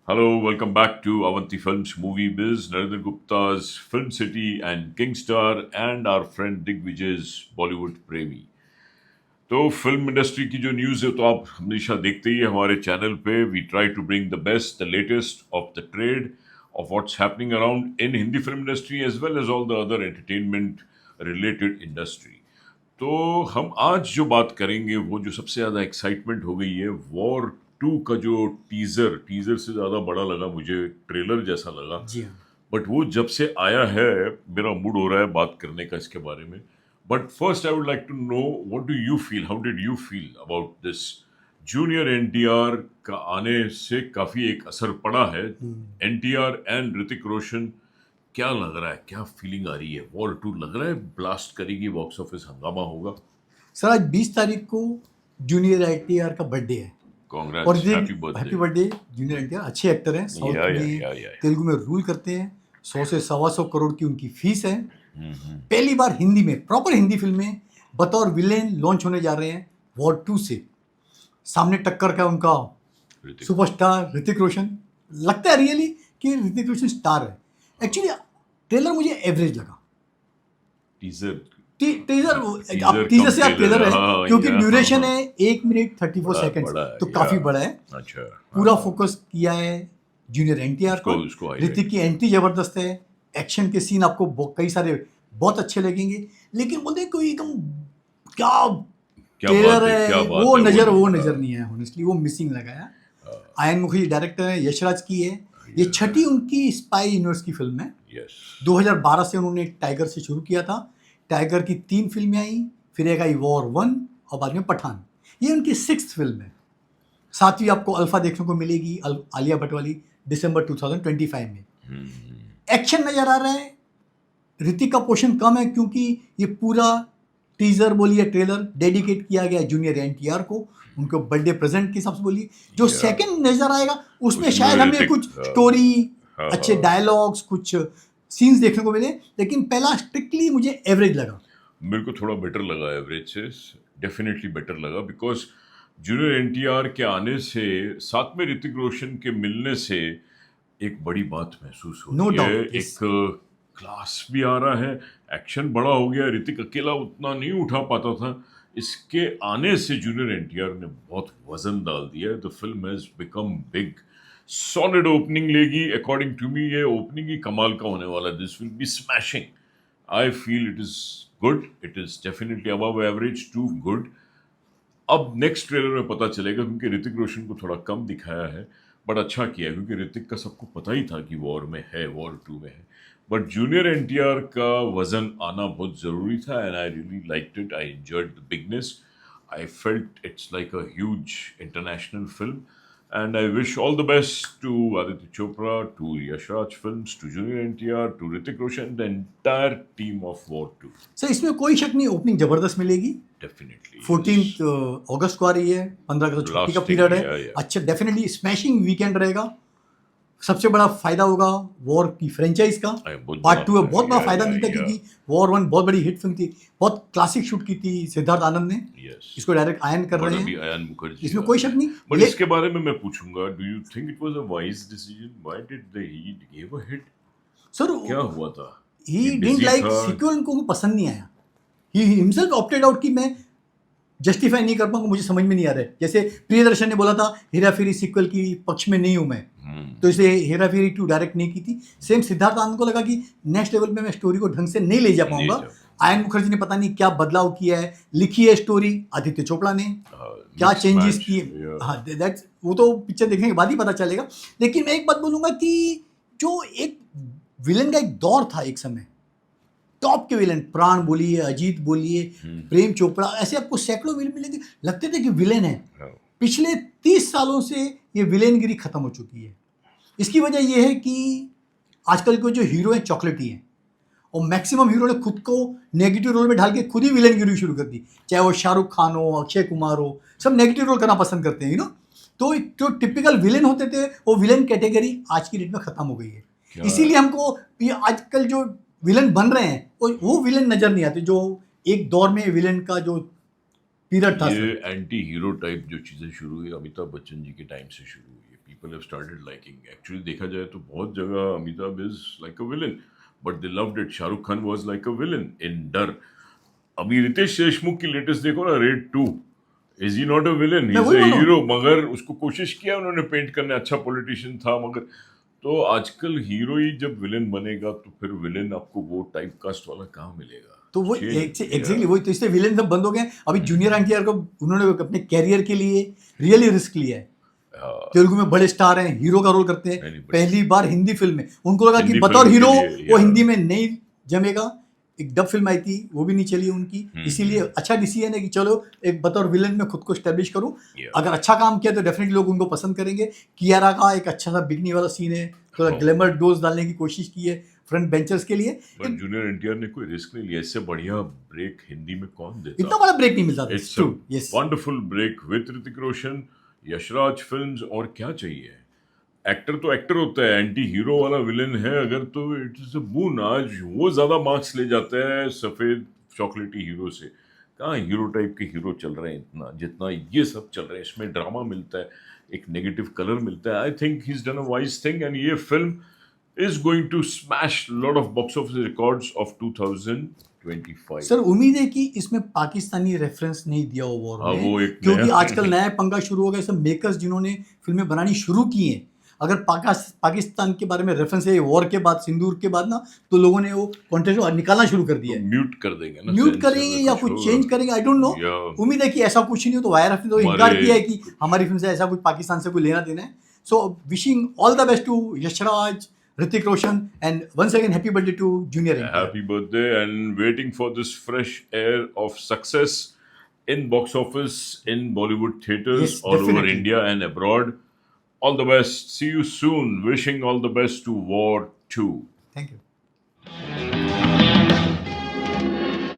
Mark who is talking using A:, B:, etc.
A: Hello, welcome back to Avanti Films Movie Biz, Narendra Gupta's Film City and Kingstar, and our friend Digvijay's Bollywood Premi. तो film industry की जो news है तो आप हमेशा देखते ही हैं हमारे चैनल पे. We try to bring the best the latest of the trade of what's happening around in Hindi film industry as well as all the other entertainment related industry. तो हम आज जो बात करेंगे वो जो सबसे ज़्यादा एक्साइटमेंट हो गई है वॉर 2 का जो टीज़र से ज़्यादा बड़ा लगा मुझे, ट्रेलर जैसा लगा.
B: जी हाँ.
A: बट वो जब से आया है मेरा मूड हो रहा है बात करने का इसके बारे में. But first I would like to know what do you feel, how did you feel about this. Junior NTR का आने से काफ़ी एक असर पड़ा है. एनटीआर एंड ऋतिक रोशन, क्या लग रहा है, क्या फीलिंग आ रही है? वॉर 2 लग रहा है ब्लास्ट करेगी, बॉक्स ऑफिस हंगामा होगा.
B: सर आज 20 तारीख को जूनियर एनटीआर का बर्थडे है. और
A: congrats, happy
B: happy
A: birthday.
B: Birthday junior NTR. अच्छे एक्टर हैं, साउथ में तेलुगु में रूल करते हैं. 100 से 125 करोड़ की उनकी फीस है. पहली बार हिंदी में प्रॉपर हिंदी फिल्म में बतौर विलेन लॉन्च होने जा रहे हैं वॉर 2 से. सामने टक्कर का उनका सुपरस्टार ऋतिक रोशन. लगता है रियली कि ऋतिक रोशन स्टार है. एक्चुअली ट्रेलर मुझे एवरेज लगा.
A: टीजर
B: टीजर से आप ट्रेलर है क्योंकि ड्यूरेशन है 1 मिनट 34 सेकंड, तो काफी बड़ा है.
A: अच्छा,
B: पूरा फोकस किया है जूनियर एनटीआर को. ऋतिक की एंट्री जबरदस्त है. एक्शन के सीन आपको कई सारे बहुत अच्छे लगेंगे. लेकिन बोलते कोई एकदम क्या ट्रेलर है वो नजर नहीं है. ऑनेस्टली वो मिसिंग लगा है. आयन मुखर्जी डायरेक्टर है, यशराज की है. ये छठी उनकी स्पाई यूनिवर्स की फिल्म है. 2012 से उन्होंने टाइगर से शुरू किया था. टाइगर की 3 फिल्में आई, फिर एक आई वॉर 1 और बाद में पठान. ये उनकी 6th फिल्म है. 7वीं आपको अल्फा देखने को मिलेगी आलिया भट्ट वाली दिसंबर 2025 में. एक्शन नजर आ रहा है. ऋतिक का पोर्शन कम है क्योंकि ये पूरा टीजर बोलिए ट्रेलर डेडिकेट किया गया जूनियर एनटीआर को, उनको बर्थडे प्रेजेंट के हिसाब से बोलिए. जो सेकंड नजर आएगा उसमें शायद हमें कुछ स्टोरी, अच्छे डायलॉग्स, कुछ सीन्स देखने को मिले. लेकिन पहला स्ट्रिक्टली मुझे एवरेज लगा.
A: मेरे को थोड़ा बेटर लगा एवरेज से, डेफिनेटली बेटर लगा. बिकॉज जूनियर एनटीआर के आने से, साथ में ऋतिक रोशन के मिलने से एक बड़ी बात महसूस हो रही है. एक क्लास भी आ रहा है, एक्शन बड़ा हो गया. ऋतिक अकेला उतना नहीं उठा पाता था. इसके आने से जूनियर एनटीआर ने बहुत वजन डाल दिया. The film has become big. Solid opening लेगी अकॉर्डिंग टू मी. ये ओपनिंग ही कमाल का होने वाला है. This will be smashing. I feel it is good. It is definitely above average to good. अब नेक्स्ट ट्रेलर में पता चलेगा क्योंकि ऋतिक रोशन को थोड़ा कम दिखाया है. बट अच्छा किया क्योंकि ऋतिक का सबको पता ही था कि वॉर में है, वॉर 2 में है. बट जूनियर एनटीआर का वजन आना बहुत ज़रूरी था. And I really liked it. I enjoyed the bigness. I felt it's like a huge international film. And I wish all the best to Aditya Chopra, to Yashraj Films, to Junior NTR, to Hrithik Roshan, the entire team of War 2.
B: Sir इसमें कोई शक नहीं, opening जबरदस्त मिलेगी.
A: Definitely.
B: 14 अगस्त को आ रही है. 15 अगस्त छुट्टी का पीरियड है. अच्छा, डेफिनेटली स्मैशिंग वीकेंड रहेगा. सबसे बड़ा फायदा होगा वॉर की फ्रेंचाइज का. पार्ट 2 में बहुत बड़ा फायदा मिलता है क्योंकि वॉर 1 बहुत बड़ी हिट फिल्म थी. बहुत क्लासिक शूट की थी सिद्धार्थ आनंद ने. इसको डायरेक्ट आयन कर रहे हैं.
A: आयन मुखर्जी,
B: इसमें कोई शक नहीं.
A: बट इसके बारे में मैं पूछूंगा, do you think it was a wise decision? Why did they give a hit?
B: Sir
A: क्या हुआ था?
B: He didn't like sequel. उनको पसंद नहीं आया. ही हिमसेल्फ ऑप्टेड आउट कि मैं जस्टिफाई नहीं कर पाऊंगा, मुझे समझ में नहीं आ रहा है. जैसे प्रियदर्शन ने बोला था हेरा फेरी सीक्वल की पक्ष में नहीं हूं मैं, तो इसलिए हेरा फेरी 2 डायरेक्ट नहीं की थी. सेम सिद्धार्थ आनंद को लगा कि नेक्स्ट लेवल पे मैं स्टोरी को ढंग से नहीं ले जा पाऊंगा. आयन मुखर्जी ने पता नहीं क्या बदलाव किया है. लिखी है स्टोरी आदित्य चोपड़ा ने, क्या चेंजेस किए. हाँ, दैट्स वो तो पिक्चर देखने के बाद ही पता चलेगा. लेकिन मैं एक बात बोलूंगा कि जो एक विलन का एक दौर था, एक समय टॉप के विलन, प्राण बोलिए, अजीत बोलिए, प्रेम चोपड़ा, ऐसे आपको सैकड़ों विलन मिलेंगे, लगते थे कि विलेन है. पिछले 30 सालों से ये विलेनगिरी खत्म हो चुकी है. इसकी वजह यह है कि आजकल के जो हीरो हैं चॉकलेटी हैं, और मैक्सिमम हीरो ने खुद को नेगेटिव रोल में ढाल के खुद ही विलेनगिरी शुरू कर दी. चाहे वो शाहरुख खान हो, अक्षय कुमार हो, सब नेगेटिव रोल करना पसंद करते हैं, तो जो टिपिकल विलेन होते थे वो विलेन कैटेगरी आज की डेट में खत्म हो गई है. इसीलिए हमको ये आजकल जो विलन बन रहे हैं वो विलन नजर नहीं आते जो एक दौर में विलेन का जो पीरियड था.
A: ये एंटी हीरो टाइप जो चीजें शुरू हुई अमिताभ बच्चन जी के टाइम से शुरू हुई. people have started liking. Actually, देखा जाए तो बहुत जगह Amitabh is like a villain, but they loved it. Shahrukh Khan was like a villain in डर. अभी रितेश देशमुख की लेटेस्ट देखो ना, red 2. Is he not a villain?
B: मैं
A: He's
B: वही
A: a
B: बोल रहा हूँ।
A: hero. मगर उसको कोशिश किया उन्होंने पेंट करने, अच्छा पॉलिटिशियन था, मगर तो आजकल हीरो ही जब विलेन बनेगा तो फिर विलेन आपको वो टाइप कास्ट वाला कहाँ मिलेगा?
B: तो वो
A: Change.
B: एग्जैक्टली वही, तो इससे विलेन सब बंद हो गए। अभी जूनियर एनटीआर को उन्होंने अपने कैरियर के लिए रियली रिस्क लिया है। तेलुगु में बड़े स्टार हैं, हीरो का रोल करते हैं,
A: नहीं, but-
B: पहली बार हिंदी फिल्म में उनको लगा कि
A: हिंदी
B: बतौर
A: फिल्म
B: हीरो
A: के लिए,
B: वो
A: yeah.
B: हिंदी में नहीं जमेगा। एक डब फिल्म आई थी, वो भी नहीं चली उनकी, इसीलिए अच्छा डिसीजन है कि चलो एक बतौर विलन में खुद को स्टैब्लिश करूं।
A: Yeah.
B: अगर अच्छा काम किया तो डेफिनेटली लोग उनको पसंद करेंगे। कियारा का एक अच्छा सा बिकनी वाला सीन है, थोड़ा
A: Oh.
B: ग्लैमर डोज डालने की कोशिश की है फ्रंट बेंचर्स के लिए।
A: बट जूनियर एनटीआर ने कोई रिस्क नहीं लिया, इससे बढ़िया ब्रेक हिंदी में कौन देता?
B: इतना बड़ा ब्रेक नहीं मिलता था।
A: It's
B: true, yes.
A: Wonderful break with Hrithik Roshan, Yashraj films, और क्या चाहिए? एक्टर तो एक्टर होता है, एंटी हीरो वाला विलेन है अगर, तो इट इज अ बून। आज वो ज्यादा मार्क्स ले जाता है सफेद चॉकलेटी हीरो से। कहाँ हीरो टाइप के हीरो चल रहे हैं इतना, जितना ये सब चल रहे हैं। इसमें ड्रामा मिलता है, एक नेगेटिव कलर मिलता है। I think he is done a wise thing, and ये film is going to smash lot of box office records of 2025.
B: Sir उम्मीद है कि इसमें पाकिस्तानी रेफरेंस नहीं दिया हो वॉर
A: हाँ,
B: में,
A: वो एक
B: क्योंकि
A: नया-
B: आजकल नया पंगा शुरू हो गया। सब मेकर्स जिन्होंने फिल्में बनानी शुरू की हैं, अगर पाकिस्तान के बारे में रेफरेंस है वॉर के बाद, सिंदूर के बाद ना, तो लोगों ने वो कंटेंट निकालना शुरू कर दिया है।
A: म्यूट कर देंगे ना,
B: म्यूट
A: सेंसर
B: करेंगे या कुछ
A: होगा।
B: चेंज करेंगे, आई डोंट नो।
A: या
B: उम्मीद है कि ऐसा कुछ नहीं हो। तो वायरफ ने तो
A: हमारे-
B: इनकार किया है कि हमारी फिल्म से ऐसा कुछ पाकिस्तान से कोई लेना देना है। So wishing all the best to Yashraj, Hrithik Roshan, and once again happy birthday to Junior NTR.
A: happy birthday, and waiting for this fresh air of success in box office, in Bollywood theaters
B: Yes,
A: all over
B: definitely.
A: India and abroad. All the best. See you soon. Wishing all the best to War 2.
B: Thank you.